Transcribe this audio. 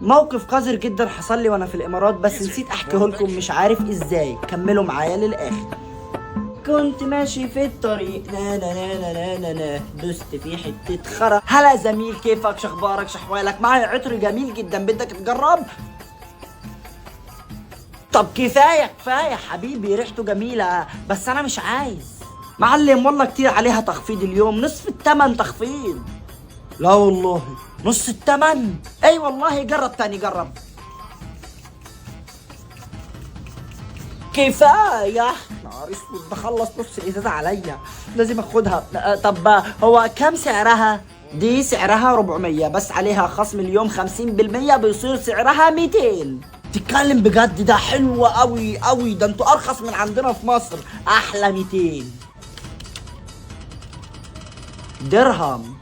موقف قذر جدا حصل لي وانا في الامارات، بس نسيت احكيه لكم، مش عارف ازاي. كملوا معايا للاخر. كنت ماشي في الطريق نا نا نا نا نا نا دوست في حتة خرا. هلا زميل، كيفك شخبارك شحوالك؟ معايا عطر جميل جدا، بدك تجرب؟ طب كفاية كفاية حبيبي، ريحته جميلة بس انا مش عايز. معلم والله كتير عليها تخفيض اليوم، نصف التمن تخفيض. لا والله نص التمن؟ اي والله. جرب تاني، جرب. كفاية. نهار اسود، بخلص نص الازازة عليا، لازم اخدها. طب هو كام سعرها؟ دي سعرها 400 بس عليها خصم اليوم 50%، بيصير سعرها 200. تتكلم بجد؟ ده حلو قوي قوي، ده انتوا ارخص من عندنا في مصر. احلى 200 درهم.